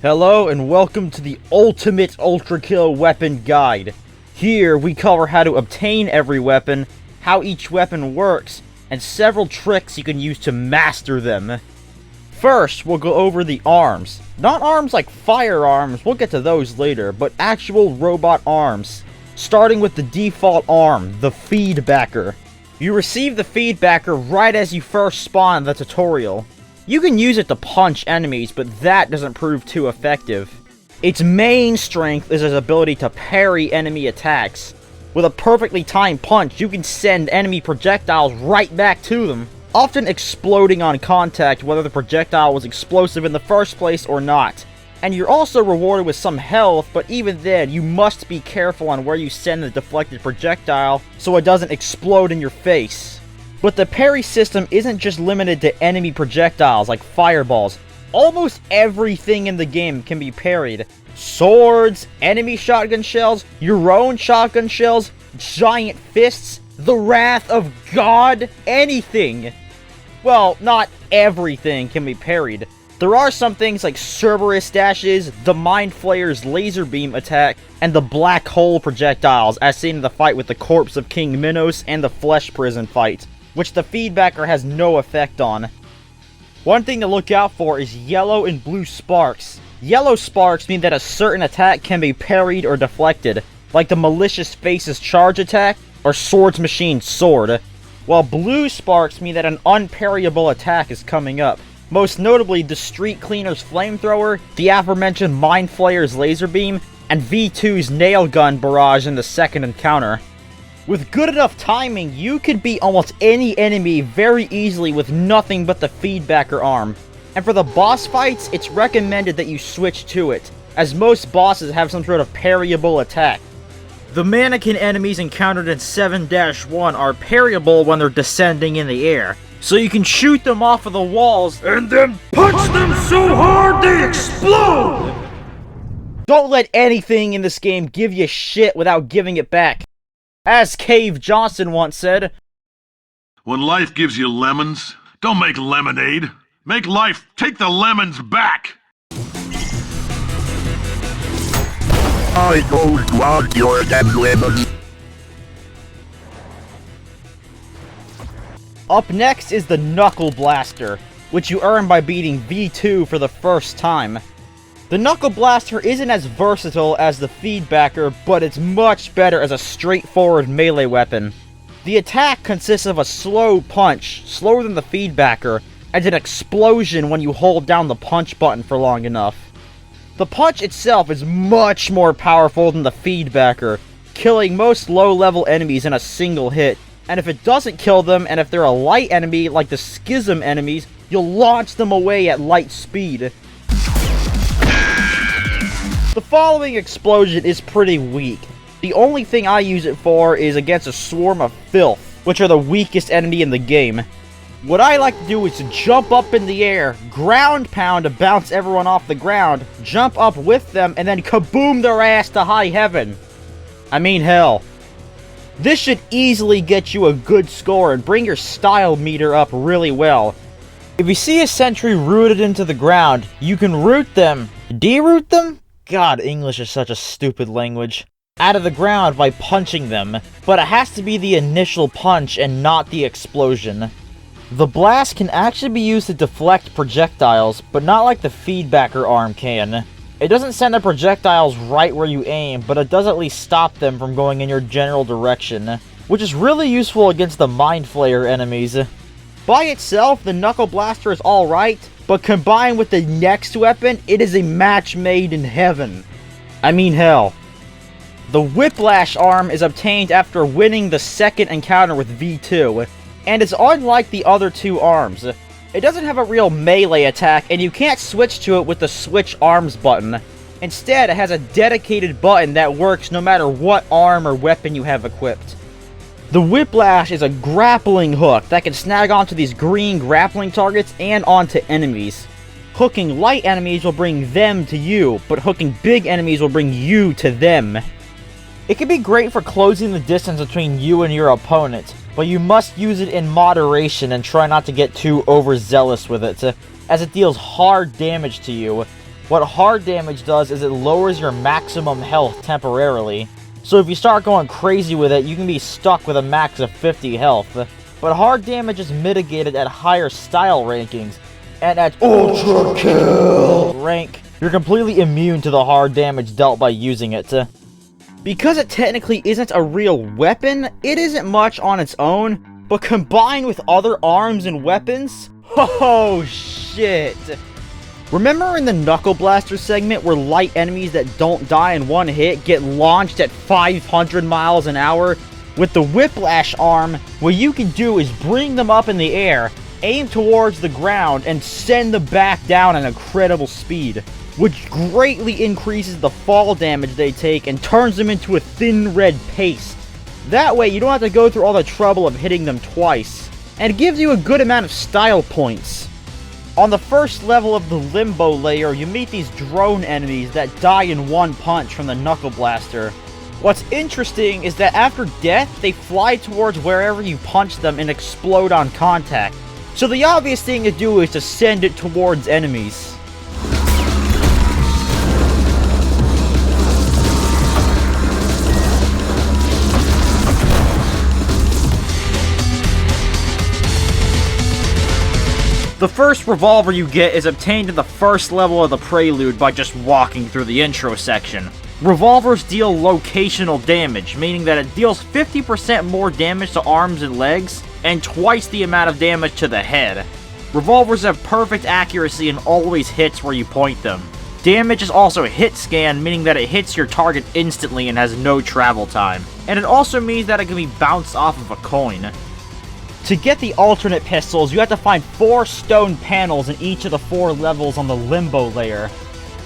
Hello and welcome to the ultimate ultra-kill weapon guide. Here we cover how to obtain every weapon, how each weapon works, and several tricks you can use to master them. First, we'll go over the arms. Not arms like firearms, we'll get to those later, but actual robot arms. Starting with the default arm, the feedbacker. You receive the feedbacker right as you first spawn in the tutorial. You can use it to punch enemies, but that doesn't prove too effective. Its main strength is its ability to parry enemy attacks. With a perfectly timed punch, you can send enemy projectiles right back to them, often exploding on contact whether the projectile was explosive in the first place or not. And you're also rewarded with some health, but even then, you must be careful on where you send the deflected projectile so it doesn't explode in your face. But the parry system isn't just limited to enemy projectiles like fireballs. Almost everything in the game can be parried. Swords, enemy shotgun shells, your own shotgun shells, giant fists, the wrath of God, anything. Well, not everything can be parried. There are some things like Cerberus dashes, the Mind Flayer's laser beam attack, and the black hole projectiles as seen in the fight with the corpse of King Minos and the Flesh Prison fight, which the feedbacker has no effect on. One thing to look out for is yellow and blue sparks. Yellow sparks mean that a certain attack can be parried or deflected, like the Malicious Face's charge attack or Swords Machine's sword, while blue sparks mean that an unparryable attack is coming up, most notably the Street Cleaner's flamethrower, the aforementioned Mind Flayer's laser beam, and V2's nailgun barrage in the second encounter. With good enough timing, you can beat almost any enemy very easily with nothing but the feedbacker arm. And for the boss fights, it's recommended that you switch to it, as most bosses have some sort of parryable attack. The mannequin enemies encountered in 7-1 are parryable when they're descending in the air, so you can shoot them off of the walls and then punch them so hard they explode! Don't let anything in this game give you shit without giving it back. As Cave Johnson once said, "When life gives you lemons, don't make lemonade. Make life take the lemons back." I don't want your damn lemons. Up next is the Knuckleblaster, which you earn by beating V2 for the first time. The Knuckleblaster isn't as versatile as the feedbacker, but it's much better as a straightforward melee weapon. The attack consists of a slow punch, slower than the feedbacker, and an explosion when you hold down the punch button for long enough. The punch itself is much more powerful than the feedbacker, killing most low-level enemies in a single hit, and if it doesn't kill them, and if they're a light enemy like the Schism enemies, you'll launch them away at light speed. The following explosion is pretty weak. The only thing I use it for is against a swarm of filth, which are the weakest enemy in the game. What I like to do is to jump up in the air, ground pound to bounce everyone off the ground, jump up with them, and then kaboom their ass to high heaven. I mean hell. This should easily get you a good score and bring your style meter up really well. If you see a sentry rooted into the ground, you can root them, de-root them? God, English is such a stupid language. Out of the ground by punching them, but it has to be the initial punch and not the explosion. The blast can actually be used to deflect projectiles, but not like the feedbacker arm can. It doesn't send the projectiles right where you aim, but it does at least stop them from going in your general direction, which is really useful against the Mind Flayer enemies. By itself, the Knuckleblaster is alright, but combined with the next weapon, it is a match made in heaven. I mean hell. The Whiplash arm is obtained after winning the second encounter with V2, and it's unlike the other two arms. It doesn't have a real melee attack, and you can't switch to it with the Switch Arms button. Instead, it has a dedicated button that works no matter what arm or weapon you have equipped. The Whiplash is a grappling hook that can snag onto these green grappling targets and onto enemies. Hooking light enemies will bring them to you, but hooking big enemies will bring you to them. It can be great for closing the distance between you and your opponent, but you must use it in moderation and try not to get too overzealous with it, as it deals hard damage to you, What hard damage does is it lowers your maximum health temporarily. So if you start going crazy with it, you can be stuck with a max of 50 health. But hard damage is mitigated at higher style rankings, and at ULTRAKILL rank, you're completely immune to the hard damage dealt by using it. Because it technically isn't a real weapon, it isn't much on its own, but combined with other arms and weapons, oh shit! Remember in the Knuckleblaster segment where light enemies that don't die in one hit get launched at 500 miles an hour? With the Whiplash arm, what you can do is bring them up in the air, aim towards the ground, and send them back down at incredible speed, which greatly increases the fall damage they take and turns them into a thin red paste. That way you don't have to go through all the trouble of hitting them twice, and it gives you a good amount of style points. On the first level of the Limbo layer, you meet these drone enemies that die in one punch from the Knuckleblaster. What's interesting is that after death, they fly towards wherever you punch them and explode on contact. So the obvious thing to do is to send it towards enemies. The first revolver you get is obtained in the first level of the prelude by just walking through the intro section. Revolvers deal locational damage, meaning that it deals 50% more damage to arms and legs, and twice the amount of damage to the head. Revolvers have perfect accuracy and always hits where you point them. Damage is also hit scan, meaning that it hits your target instantly and has no travel time. And it also means that it can be bounced off of a coin. To get the alternate pistols, you have to find 4 stone panels in each of the 4 levels on the Limbo layer.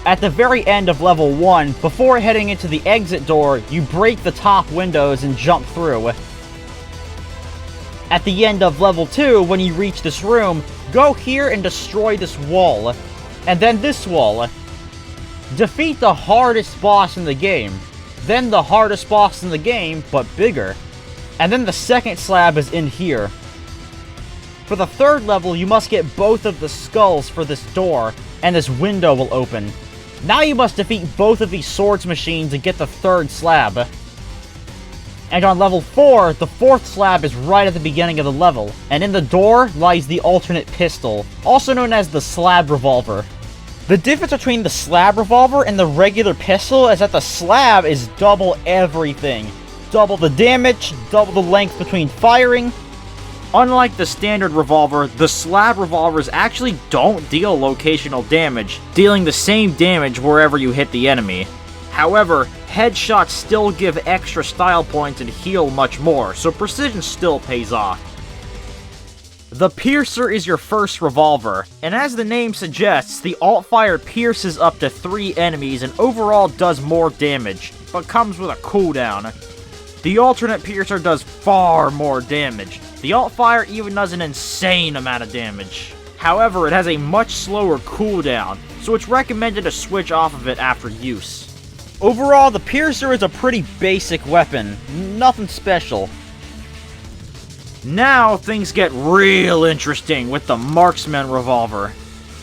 At the very end of level 1, before heading into the exit door, you break the top windows and jump through. At the end of level 2, when you reach this room, go here and destroy this wall. And then this wall. Defeat the hardest boss in the game. Then the hardest boss in the game, but bigger. And then the second slab is in here. For the third level, you must get both of the skulls for this door, and this window will open. Now you must defeat both of these swords machines and get the third slab. And on level 4, the fourth slab is right at the beginning of the level, and in the door lies the alternate pistol, also known as the slab revolver. The difference between the slab revolver and the regular pistol is that the slab is double everything. Double the damage, double the length between firing. Unlike the standard revolver, the slab revolvers actually don't deal locational damage, dealing the same damage wherever you hit the enemy. However, headshots still give extra style points and heal much more, so precision still pays off. The Piercer is your first revolver, and as the name suggests, the alt-fire pierces up to 3 enemies and overall does more damage, but comes with a cooldown. The alternate Piercer does far more damage. The alt-fire even does an insane amount of damage. However, it has a much slower cooldown, so it's recommended to switch off of it after use. Overall, the Piercer is a pretty basic weapon, nothing special. Now, things get real interesting with the Marksman revolver.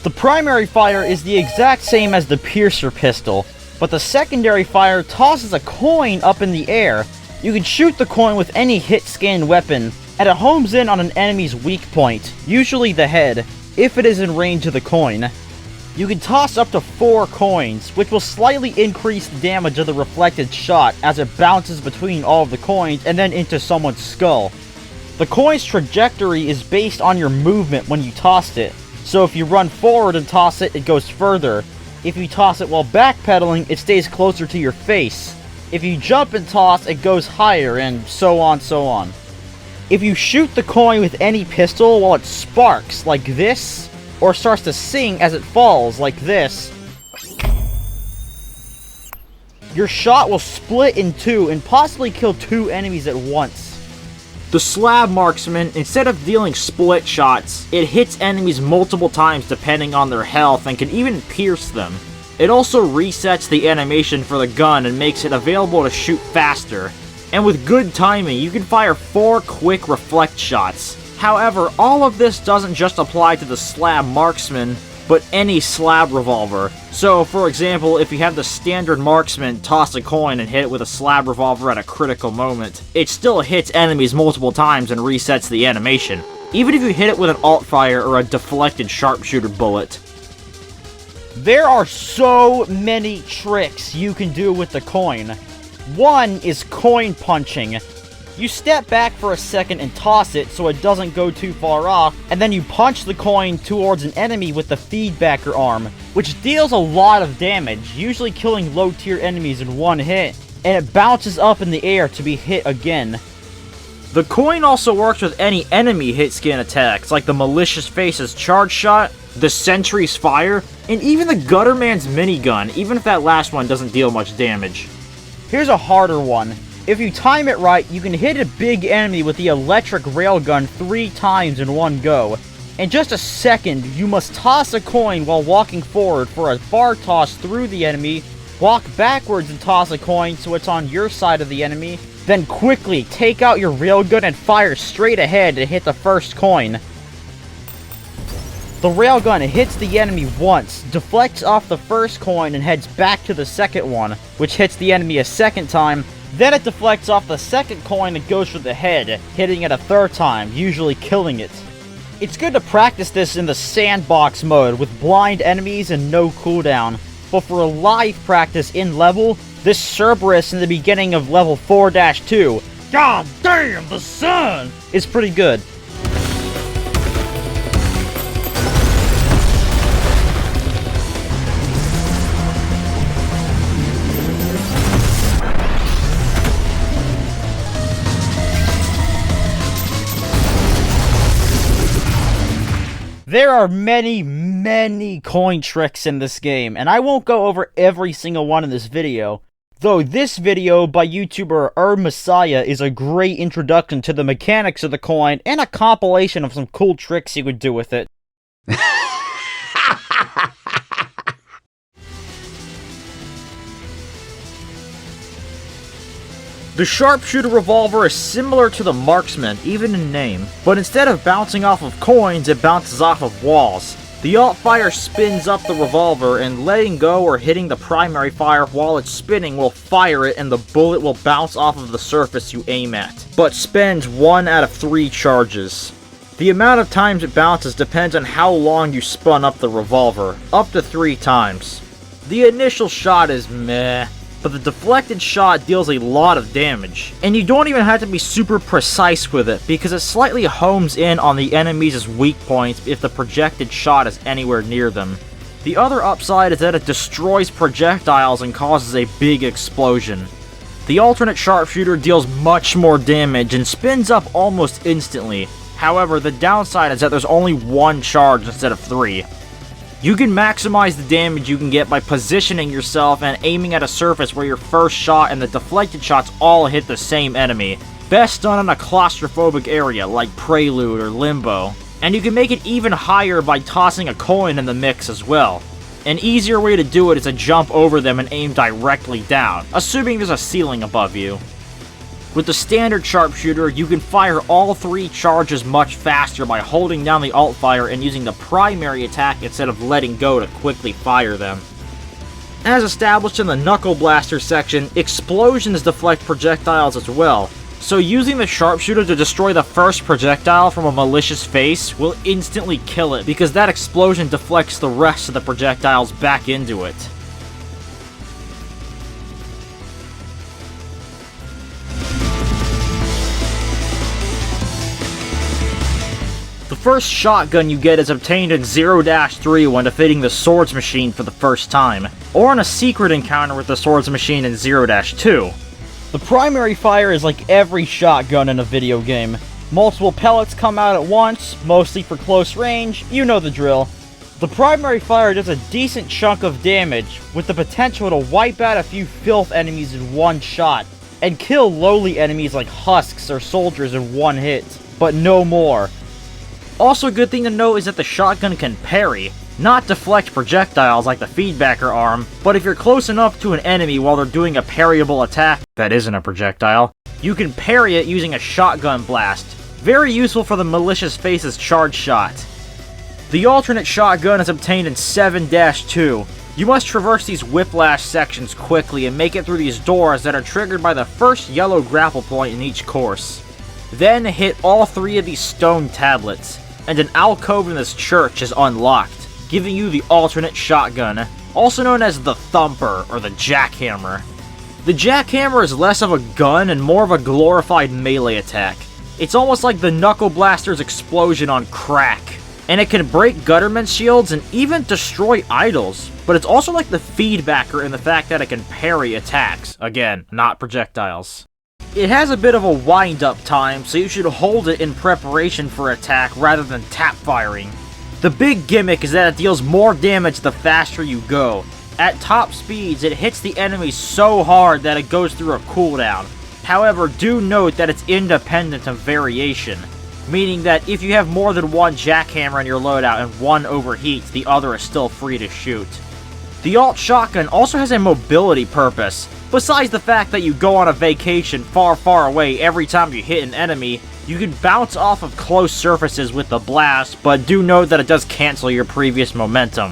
The primary fire is the exact same as the Piercer pistol, but the secondary fire tosses a coin up in the air. You can shoot the coin with any hit-scan weapon, and it homes in on an enemy's weak point, usually the head, if it is in range of the coin. You can toss up to 4 coins, which will slightly increase the damage of the reflected shot as it bounces between all of the coins and then into someone's skull. The coin's trajectory is based on your movement when you tossed it, so if you run forward and toss it, it goes further. If you toss it while backpedaling, it stays closer to your face. If you jump and toss, it goes higher, and so on, so on. If you shoot the coin with any pistol while it sparks, like this, or starts to sing as it falls, like this, your shot will split in 2 and possibly kill 2 enemies at once. The Slab Marksman, instead of dealing split shots, it hits enemies multiple times depending on their health and can even pierce them. It also resets the animation for the gun and makes it available to shoot faster. And with good timing, you can fire 4 quick reflect shots. However, all of this doesn't just apply to the Slab Marksman, but but any slab revolver. So, for example, if you have the standard Marksman toss a coin and hit it with a slab revolver at a critical moment, it still hits enemies multiple times and resets the animation, even if you hit it with an alt fire or a deflected sharpshooter bullet. There are so many tricks you can do with the coin. One is coin punching. You step back for a second and toss it so it doesn't go too far off, and then you punch the coin towards an enemy with the feedbacker arm, which deals a lot of damage, usually killing low tier enemies in one hit, and it bounces up in the air to be hit again. The coin also works with any enemy hit scan attacks, like the Malicious Face's charge shot, the Sentry's fire, and even the Gutterman's minigun, even if that last one doesn't deal much damage. Here's a harder one. If you time it right, you can hit a big enemy with the electric railgun 3 times in one go. In just a second, you must toss a coin while walking forward for a bar toss through the enemy, walk backwards and toss a coin so it's on your side of the enemy, then quickly take out your railgun and fire straight ahead to hit the first coin. The railgun hits the enemy once, deflects off the first coin and heads back to the second one, which hits the enemy a second time. Then it deflects off the second coin and goes for the head, hitting it a third time, usually killing it. It's good to practice this in the sandbox mode with blind enemies and no cooldown, but for a live practice in level, this Cerberus in the beginning of level 4-2, God damn the sun, is pretty good. There are many coin tricks in this game, and I won't go over every single one in this video. Though this video by YouTuber Messiah is a great introduction to the mechanics of the coin and a compilation of some cool tricks you could do with it. The Sharpshooter revolver is similar to the Marksman, even in name, but instead of bouncing off of coins, it bounces off of walls. The alt fire spins up the revolver, and letting go or hitting the primary fire while it's spinning will fire it and the bullet will bounce off of the surface you aim at, but spends 1 out of 3 charges. The amount of times it bounces depends on how long you spun up the revolver, up to 3 times. The initial shot is meh, but the deflected shot deals a lot of damage, and you don't even have to be super precise with it, because it slightly homes in on the enemy's weak points if the projected shot is anywhere near them. The other upside is that it destroys projectiles and causes a big explosion. The alternate Sharpshooter deals much more damage and spins up almost instantly. However, the downside is that there's only 1 charge instead of 3. You can maximize the damage you can get by positioning yourself and aiming at a surface where your first shot and the deflected shots all hit the same enemy. Best done in a claustrophobic area like Prelude or Limbo. And you can make it even higher by tossing a coin in the mix as well. An easier way to do it is to jump over them and aim directly down, assuming there's a ceiling above you. With the standard Sharpshooter, you can fire all 3 charges much faster by holding down the alt fire and using the primary attack instead of letting go to quickly fire them. As established in the Knuckleblaster section, explosions deflect projectiles as well, so using the Sharpshooter to destroy the first projectile from a Malicious face will instantly kill it because that explosion deflects the rest of the projectiles back into it. The first shotgun you get is obtained in 0-3 when defeating the Swords Machine for the first time, or in a secret encounter with the Swords Machine in 0-2. The primary fire is like every shotgun in a video game. Multiple pellets come out at once, mostly for close range, you know the drill. The primary fire does a decent chunk of damage, with the potential to wipe out a few filth enemies in one shot, and kill lowly enemies like husks or soldiers in one hit, but no more. Also, a good thing to note is that the shotgun can parry, not deflect projectiles like the feedbacker arm, but if you're close enough to an enemy while they're doing a parryable attack that isn't a projectile, you can parry it using a shotgun blast. Very useful for the Malicious Face's charge shot. The alternate shotgun is obtained in 7-2. You must traverse these Whiplash sections quickly and make it through these doors that are triggered by the first yellow grapple point in each course. Then hit all 3 of these stone tablets, and an alcove in this church is unlocked, giving you the alternate shotgun, also known as the Thumper or the Jackhammer. The Jackhammer is less of a gun and more of a glorified melee attack. It's almost like the Knuckleblaster's explosion on crack, and it can break Gutterman's shields and even destroy idols, but it's also like the feedbacker in the fact that it can parry attacks. Again, not projectiles. It has a bit of a wind-up time, so you should hold it in preparation for attack rather than tap firing. The big gimmick is that it deals more damage the faster you go. At top speeds, it hits the enemy so hard that it goes through a cooldown. However, do note that it's independent of variation, meaning that if you have more than one jackhammer in your loadout and one overheats, the other is still free to shoot. The alt shotgun also has a mobility purpose. Besides the fact that you go on a vacation far, far away every time you hit an enemy, you can bounce off of close surfaces with the blast, but do note that it does cancel your previous momentum.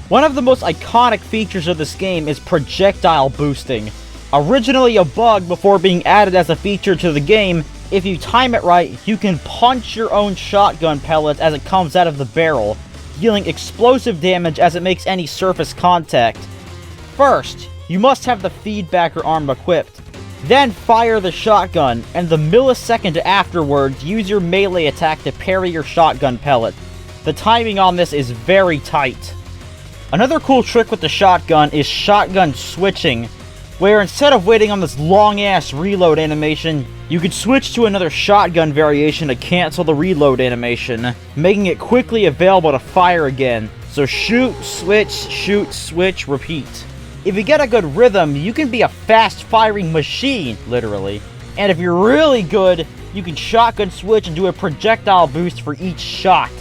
One of the most iconic features of this game is projectile boosting. Originally a bug before being added as a feature to the game, if you time it right, you can punch your own shotgun pellets as it comes out of the barrel, dealing explosive damage as it makes any surface contact. First, you must have the feedbacker arm equipped. Then fire the shotgun, and the millisecond afterwards, use your melee attack to parry your shotgun pellet. The timing on this is very tight. Another cool trick with the shotgun is shotgun switching, where instead of waiting on this long-ass reload animation, you could switch to another shotgun variation to cancel the reload animation, making it quickly available to fire again. So shoot, switch, repeat. If you get a good rhythm, you can be a fast-firing machine, literally. And if you're really good, you can shotgun switch and do a projectile boost for each shot.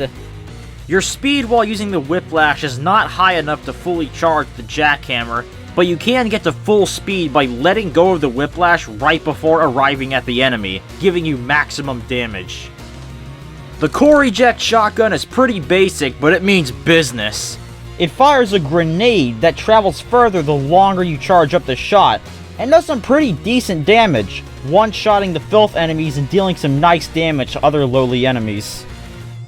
Your speed while using the Whiplash is not high enough to fully charge the jackhammer, but you can get to full speed by letting go of the Whiplash right before arriving at the enemy, giving you maximum damage. The core eject shotgun is pretty basic, but it means business. It fires a grenade that travels further the longer you charge up the shot, and does some pretty decent damage, one-shotting the filth enemies and dealing some nice damage to other lowly enemies.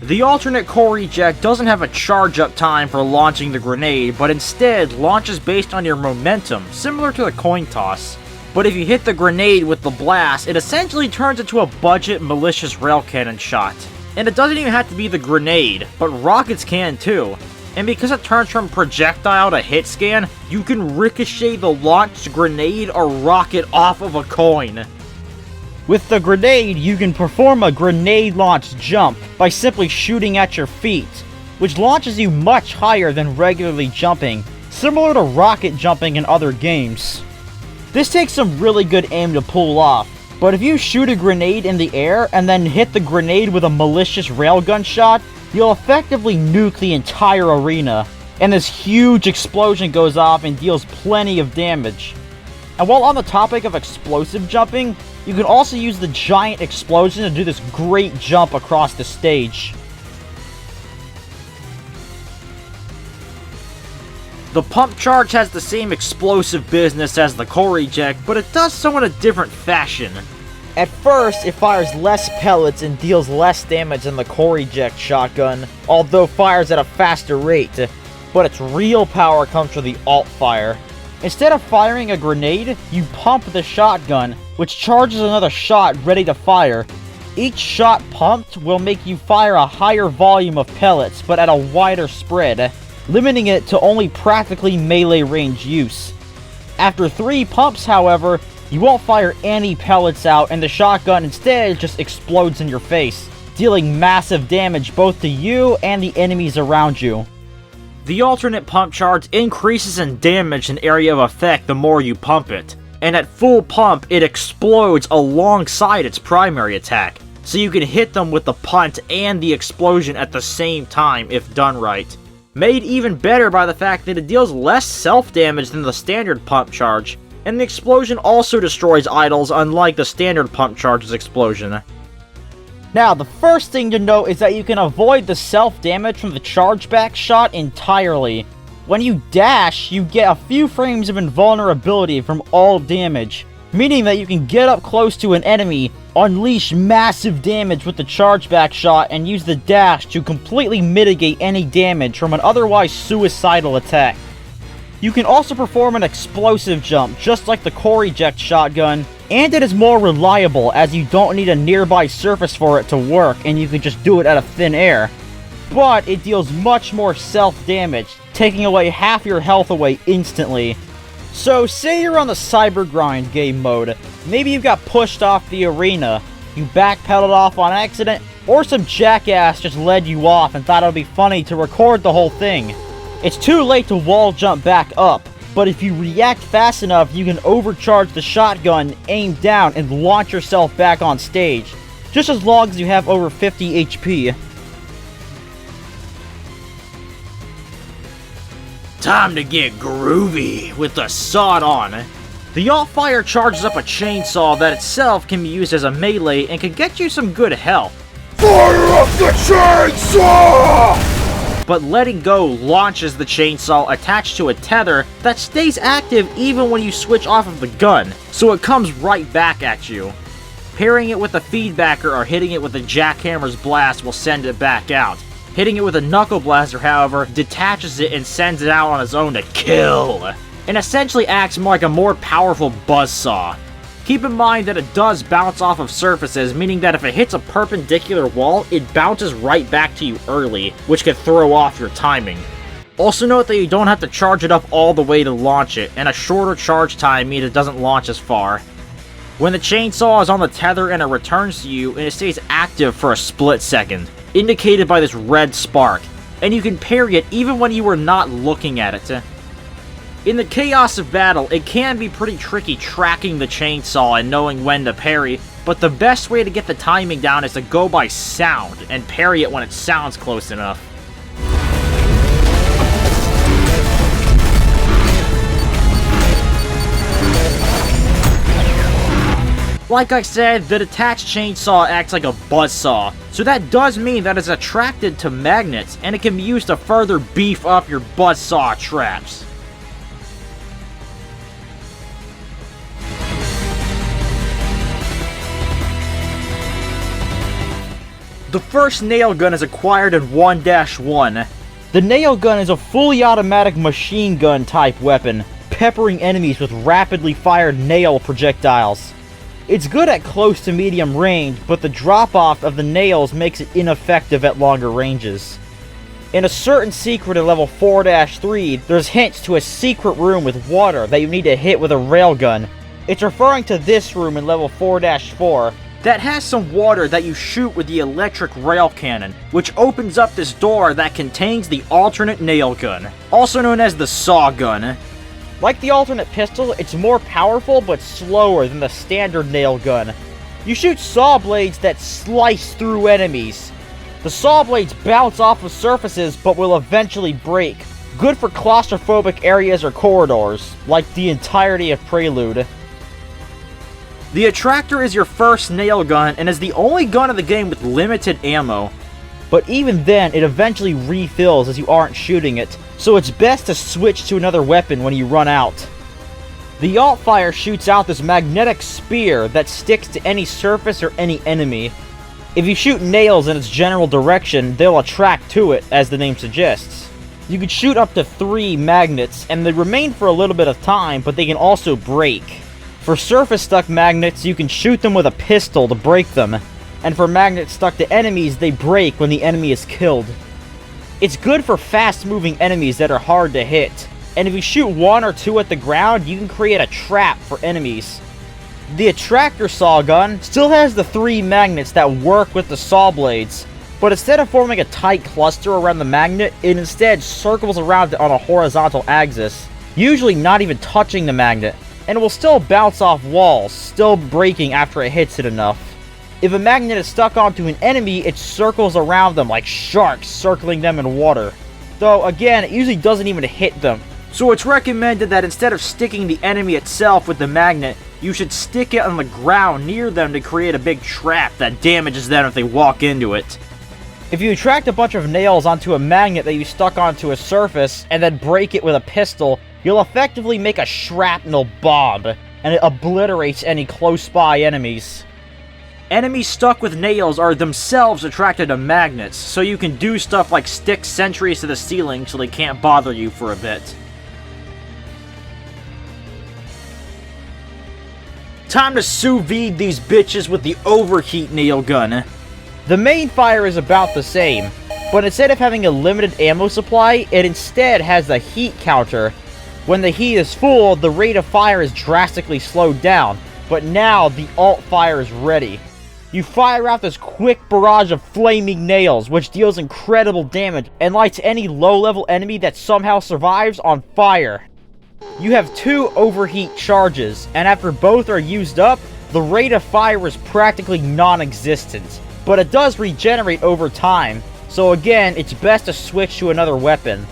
The alternate core eject doesn't have a charge-up time for launching the grenade, but instead launches based on your momentum, similar to the coin toss. But if you hit the grenade with the blast, it essentially turns into a budget Malicious railcannon shot. And it doesn't even have to be the grenade, but rockets can too. And because it turns from projectile to hit scan, you can ricochet the launched grenade or rocket off of a coin. With the grenade, you can perform a grenade launch jump by simply shooting at your feet, which launches you much higher than regularly jumping, similar to rocket jumping in other games. This takes some really good aim to pull off, but if you shoot a grenade in the air and then hit the grenade with a malicious railgun shot, you'll effectively nuke the entire arena, and this huge explosion goes off and deals plenty of damage. And while on the topic of explosive jumping, you can also use the giant explosion to do this great jump across the stage. The pump charge has the same explosive business as the core eject, but it does so in a different fashion. At first, it fires less pellets and deals less damage than the core eject shotgun, although fires at a faster rate, but its real power comes from the alt fire. Instead of firing a grenade, you pump the shotgun, which charges another shot ready to fire. Each shot pumped will make you fire a higher volume of pellets, but at a wider spread, limiting it to only practically melee range use. After 3 pumps, however, you won't fire any pellets out, and the shotgun instead just explodes in your face, dealing massive damage both to you and the enemies around you. The alternate pump charge increases in damage and area of effect the more you pump it, and at full pump it explodes alongside its primary attack, so you can hit them with the punt and the explosion at the same time if done right. Made even better by the fact that it deals less self-damage than the standard pump charge, and the explosion also destroys idols unlike the standard pump charge's explosion. Now, the first thing to note is that you can avoid the self-damage from the chargeback shot entirely. When you dash, you get a few frames of invulnerability from all damage, meaning that you can get up close to an enemy, unleash massive damage with the chargeback shot, and use the dash to completely mitigate any damage from an otherwise suicidal attack. You can also perform an explosive jump, just like the core eject shotgun, and it is more reliable as you don't need a nearby surface for it to work and you can just do it out of thin air. But it deals much more self-damage, taking away half your health away instantly. So say you're on the cyber grind game mode, maybe you got pushed off the arena, you backpedaled off on accident, or some jackass just led you off and thought it would be funny to record the whole thing. It's too late to wall jump back up, but if you react fast enough, you can overcharge the shotgun, aim down, and launch yourself back on stage, just as long as you have over 50 HP. Time to get groovy with the sawed on. The alt-fire charges up a chainsaw that itself can be used as a melee and can get you some good health. Fire up the chainsaw! But letting go launches the chainsaw attached to a tether that stays active even when you switch off of the gun, so it comes right back at you. Pairing it with a feedbacker or hitting it with a jackhammer's blast will send it back out. Hitting it with a Knuckleblaster, however, detaches it and sends it out on its own to kill, and essentially acts more like a more powerful buzzsaw. Keep in mind that it does bounce off of surfaces, meaning that if it hits a perpendicular wall, it bounces right back to you early, which can throw off your timing. Also note that you don't have to charge it up all the way to launch it, and a shorter charge time means it doesn't launch as far. When the chainsaw is on the tether and it returns to you, and it stays active for a split second, indicated by this red spark, and you can parry it even when you are not looking at it. In the chaos of battle, it can be pretty tricky tracking the chainsaw and knowing when to parry, but the best way to get the timing down is to go by sound and parry it when it sounds close enough. Like I said, the detached chainsaw acts like a buzzsaw, so that does mean that it's attracted to magnets, and it can be used to further beef up your buzzsaw traps. The first nailgun is acquired in 1-1. The nailgun is a fully automatic machine gun type weapon, peppering enemies with rapidly fired nail projectiles. It's good at close to medium range, but the drop-off of the nails makes it ineffective at longer ranges. In a certain secret in level 4-3, there's hints to a secret room with water that you need to hit with a railgun. It's referring to this room in level 4-4, that has some water that you shoot with the electric rail cannon, which opens up this door that contains the alternate nail gun, also known as the saw gun. Like the alternate pistol, it's more powerful but slower than the standard nail gun. You shoot saw blades that slice through enemies. The saw blades bounce off of surfaces but will eventually break, good for claustrophobic areas or corridors, like the entirety of Prelude. The Attractor is your first nail gun and is the only gun in the game with limited ammo. But even then, it eventually refills as you aren't shooting it, so it's best to switch to another weapon when you run out. The alt-fire shoots out this magnetic spear that sticks to any surface or any enemy. If you shoot nails in its general direction, they'll attract to it, as the name suggests. You can shoot up to 3 magnets, and they remain for a little bit of time, but they can also break. For surface-stuck magnets, you can shoot them with a pistol to break them, and for magnets stuck to enemies, they break when the enemy is killed. It's good for fast-moving enemies that are hard to hit, and if you shoot 1 or 2 at the ground, you can create a trap for enemies. The Attractor saw gun still has the 3 magnets that work with the saw blades, but instead of forming a tight cluster around the magnet, it instead circles around it on a horizontal axis, usually not even touching the magnet, and will still bounce off walls, still breaking after it hits it enough. If a magnet is stuck onto an enemy, it circles around them like sharks circling them in water. Though, again, it usually doesn't even hit them. So it's recommended that instead of sticking the enemy itself with the magnet, you should stick it on the ground near them to create a big trap that damages them if they walk into it. If you attract a bunch of nails onto a magnet that you stuck onto a surface and then break it with a pistol, you'll effectively make a shrapnel bomb, and it obliterates any close-by enemies. Enemies stuck with nails are themselves attracted to magnets, so you can do stuff like stick sentries to the ceiling so they can't bother you for a bit. Time to sous vide these bitches with the Overheat nailgun. The main fire is about the same, but instead of having a limited ammo supply, it instead has the heat counter. When the heat is full, the rate of fire is drastically slowed down, but now the alt fire is ready. You fire out this quick barrage of flaming nails, which deals incredible damage and lights any low-level enemy that somehow survives on fire. You have 2 overheat charges, and after both are used up, the rate of fire is practically non-existent. But it does regenerate over time, so again, it's best to switch to another weapon.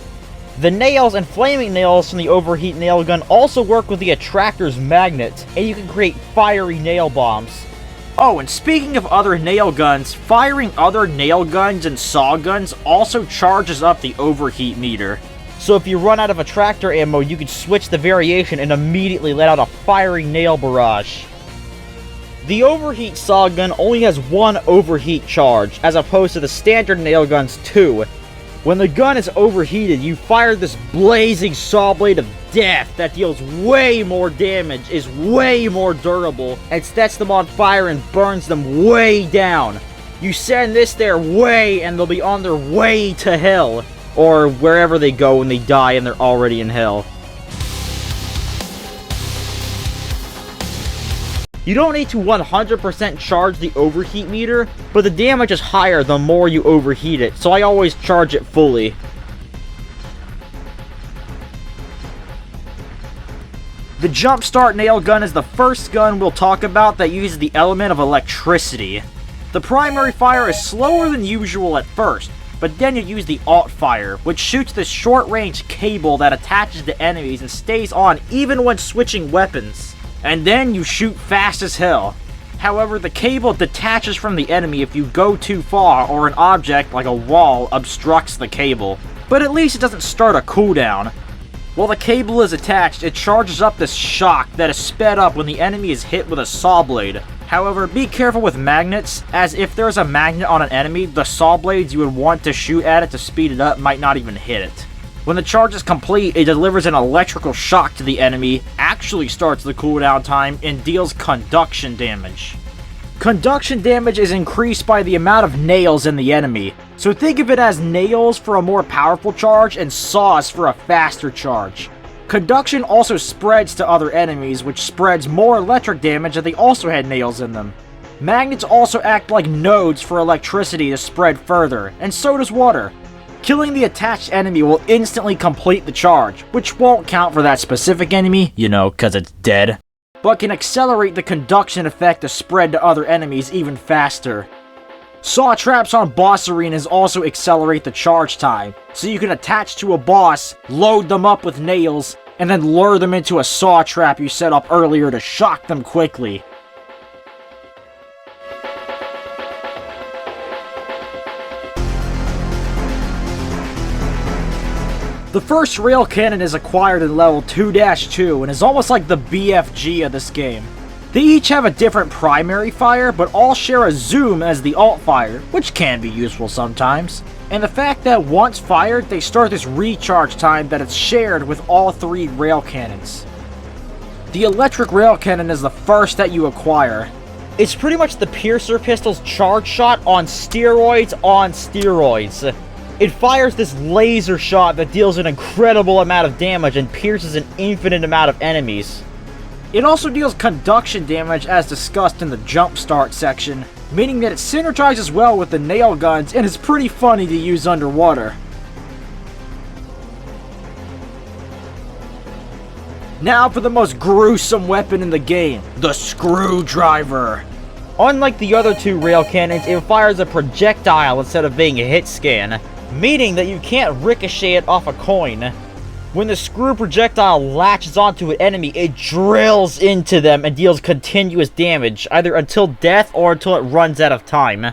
The nails and flaming nails from the Overheat nailgun also work with the Attractor's magnet, and you can create fiery nail bombs. Oh, and speaking of other nail guns, firing other nail guns and saw guns also charges up the Overheat meter. So if you run out of Attractor ammo, you can switch the variation and immediately let out a fiery nail barrage. The Overheat saw gun only has 1 overheat charge, as opposed to the standard nail gun's 2. When the gun is overheated, you fire this blazing saw blade of death that deals way more damage, is way more durable, and sets them on fire and burns them way down. You send this their way and they'll be on their way to hell, or wherever they go when they die and they're already in hell. You don't need to 100% charge the overheat meter, but the damage is higher the more you overheat it, so I always charge it fully. The Jumpstart nailgun is the first gun we'll talk about that uses the element of electricity. The primary fire is slower than usual at first, but then you use the alt fire, which shoots this short-range cable that attaches to enemies and stays on even when switching weapons. And then you shoot fast as hell. However, the cable detaches from the enemy if you go too far or an object like a wall obstructs the cable. But at least it doesn't start a cooldown. While the cable is attached, it charges up this shock that is sped up when the enemy is hit with a saw blade. However, be careful with magnets, as if there's a magnet on an enemy, the saw blades you would want to shoot at it to speed it up might not even hit it. When the charge is complete, it delivers an electrical shock to the enemy, actually starts the cooldown time, and deals conduction damage. Conduction damage is increased by the amount of nails in the enemy, so think of it as nails for a more powerful charge and saws for a faster charge. Conduction also spreads to other enemies, which spreads more electric damage if they also had nails in them. Magnets also act like nodes for electricity to spread further, and so does water. Killing the attached enemy will instantly complete the charge, which won't count for that specific enemy, you know, cause it's dead, but can accelerate the conduction effect to spread to other enemies even faster. Saw traps on boss arenas also accelerate the charge time, so you can attach to a boss, load them up with nails, and then lure them into a saw trap you set up earlier to shock them quickly. The first rail cannon is acquired in level 2-2 and is almost like the BFG of this game. They each have a different primary fire, but all share a zoom as the alt fire, which can be useful sometimes. And the fact that once fired, they start this recharge time that is shared with all 3 rail cannons. The electric rail cannon is the first that you acquire. It's pretty much the Piercer pistol's charge shot on steroids on steroids. It fires this laser shot that deals an incredible amount of damage and pierces an infinite amount of enemies. It also deals conduction damage as discussed in the Jumpstart section, meaning that it synergizes well with the nail guns and is pretty funny to use underwater. Now for the most gruesome weapon in the game, the screwdriver. Unlike the other 2 rail cannons, it fires a projectile instead of being a hit scan, meaning that you can't ricochet it off a coin. When the screw projectile latches onto an enemy, it drills into them and deals continuous damage, either until death or until it runs out of time.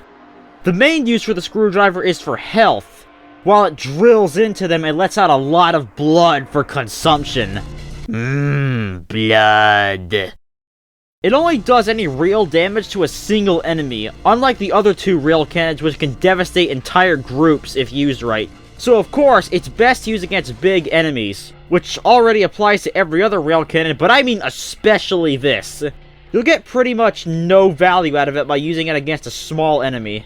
The main use for the screwdriver is for health. While it drills into them, it lets out a lot of blood for consumption. Blood. It only does any real damage to a single enemy, unlike the other two rail cannons, which can devastate entire groups if used right. So of course, it's best to use against big enemies, which already applies to every other rail cannon, but I mean especially this. You'll get pretty much no value out of it by using it against a small enemy.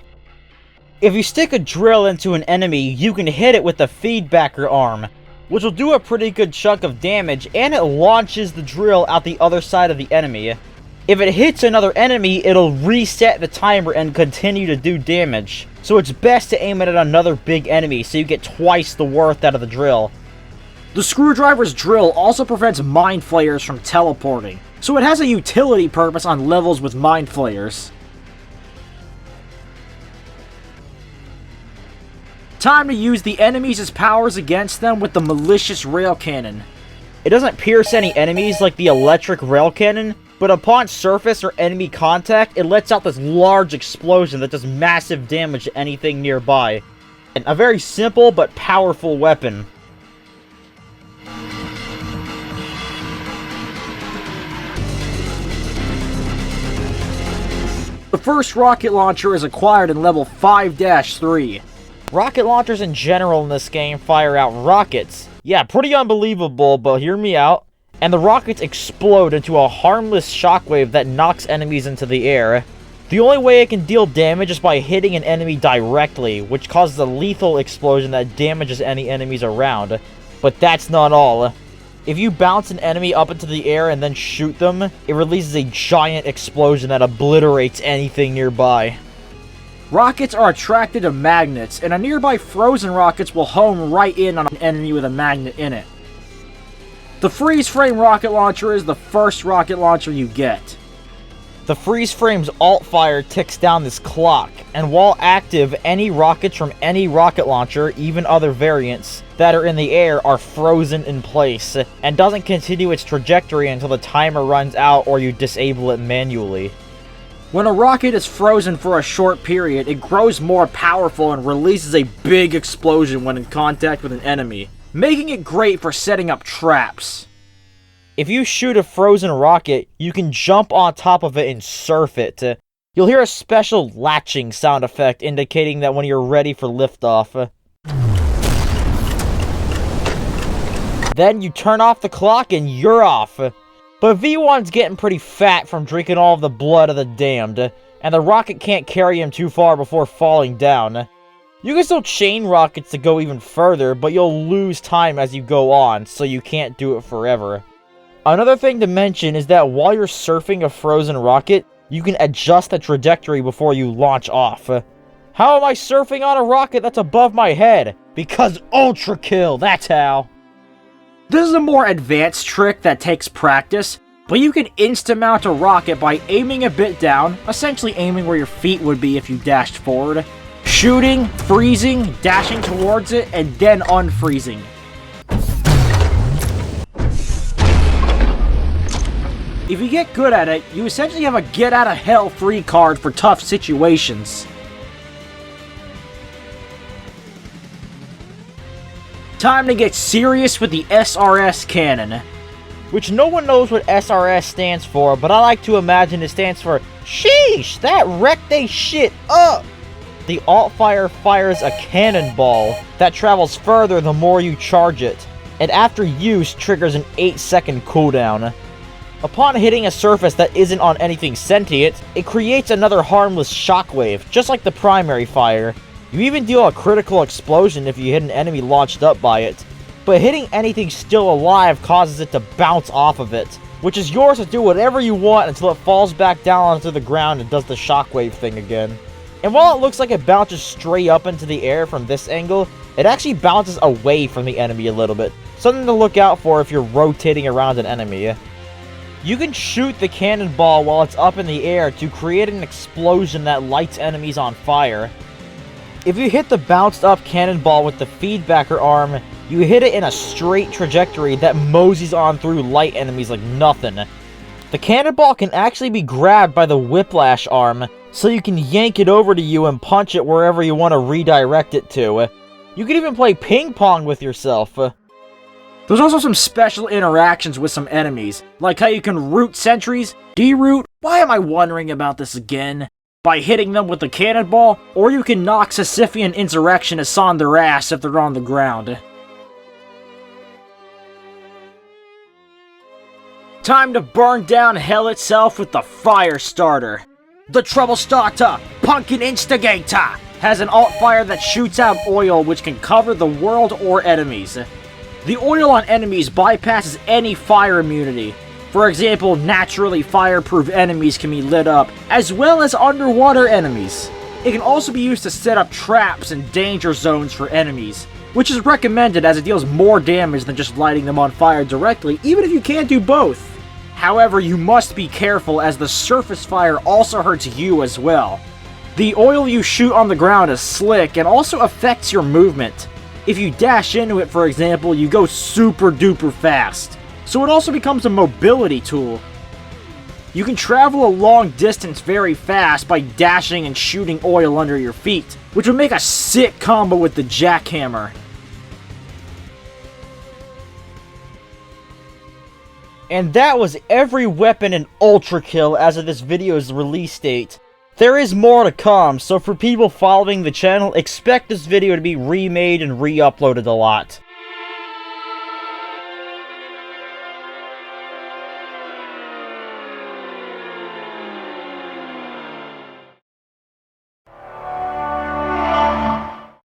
If you stick a drill into an enemy, you can hit it with the feedbacker arm, which will do a pretty good chunk of damage, and it launches the drill out the other side of the enemy. If it hits another enemy, it'll reset the timer and continue to do damage. So it's best to aim it at another big enemy so you get twice the worth out of the drill. The screwdriver's drill also prevents mind flayers from teleporting, so it has a utility purpose on levels with mind flayers. Time to use the enemies' powers against them with the Malicious rail cannon. It doesn't pierce any enemies like the electric rail cannon, but upon surface or enemy contact, it lets out this large explosion that does massive damage to anything nearby. And a very simple but powerful weapon. The first rocket launcher is acquired in level 5-3. Rocket launchers in general in this game fire out rockets. Yeah, pretty unbelievable, but hear me out. And the rockets explode into a harmless shockwave that knocks enemies into the air. The only way it can deal damage is by hitting an enemy directly, which causes a lethal explosion that damages any enemies around. But that's not all. If you bounce an enemy up into the air and then shoot them, it releases a giant explosion that obliterates anything nearby. Rockets are attracted to magnets, and a nearby frozen rockets will home right in on an enemy with a magnet in it. The Freezeframe rocket launcher is the first rocket launcher you get. The Freezeframe's alt fire ticks down this clock, and while active, any rockets from any rocket launcher, even other variants, that are in the air are frozen in place, and doesn't continue its trajectory until the timer runs out or you disable it manually. When a rocket is frozen for a short period, it grows more powerful and releases a big explosion when in contact with an enemy, making it great for setting up traps. If you shoot a frozen rocket, you can jump on top of it and surf it. You'll hear a special latching sound effect indicating that when you're ready for liftoff. Then you turn off the clock and you're off. But V1's getting pretty fat from drinking all of the blood of the damned, and the rocket can't carry him too far before falling down. You can still chain rockets to go even further, but you'll lose time as you go on, so you can't do it forever. Another thing to mention is that while you're surfing a frozen rocket, you can adjust the trajectory before you launch off. How am I surfing on a rocket that's above my head? Because ULTRAKILL, that's how! This is a more advanced trick that takes practice, but you can insta-mount a rocket by aiming a bit down, essentially aiming where your feet would be if you dashed forward, shooting, freezing, dashing towards it, and then unfreezing. If you get good at it, you essentially have a get-out-of-hell free card for tough situations. Time to get serious with the S.R.S. cannon. Which no one knows what S.R.S. stands for, but I like to imagine it stands for Sheesh, that wrecked they shit up! The alt-fire fires a cannonball that travels further the more you charge it, and after use triggers an 8-second cooldown. Upon hitting a surface that isn't on anything sentient, it creates another harmless shockwave, just like the primary fire. You even deal a critical explosion if you hit an enemy launched up by it. But hitting anything still alive causes it to bounce off of it, which is yours to do whatever you want until it falls back down onto the ground and does the shockwave thing again. And while it looks like it bounces straight up into the air from this angle, it actually bounces away from the enemy a little bit. Something to look out for if you're rotating around an enemy. You can shoot the cannonball while it's up in the air to create an explosion that lights enemies on fire. If you hit the bounced up cannonball with the feedbacker arm, You hit it in a straight trajectory that moseys on through light enemies like nothing. The cannonball can actually be grabbed by the Whiplash arm, so you can yank it over to you and punch it wherever you want to redirect it to. You can even play ping pong with yourself. There's also some special interactions with some enemies, like how you can root sentries, de-root, why am I wondering about this again? By hitting them with the cannonball, or you can knock Sisyphean insurrectionists on their ass if they're on the ground. Time to burn down hell itself with the Firestarter. The Trouble Starter, Pumpkin Instigator, has an alt fire that shoots out oil which can cover the world or enemies. The oil on enemies bypasses any fire immunity. For example, naturally fireproof enemies can be lit up, as well as underwater enemies. It can also be used to set up traps and danger zones for enemies, which is recommended as it deals more damage than just lighting them on fire directly, even if you can't do both. However, you must be careful as the surface fire also hurts you as well. The oil you shoot on the ground is slick and also affects your movement. If you dash into it, for example, you go super duper fast. So it also becomes a mobility tool. You can travel a long distance very fast by dashing and shooting oil under your feet, which would make a sick combo with the jackhammer. And that was every weapon in ULTRAKILL as of this video's release date. There is more to come, so for people following the channel, expect this video to be remade and re-uploaded a lot.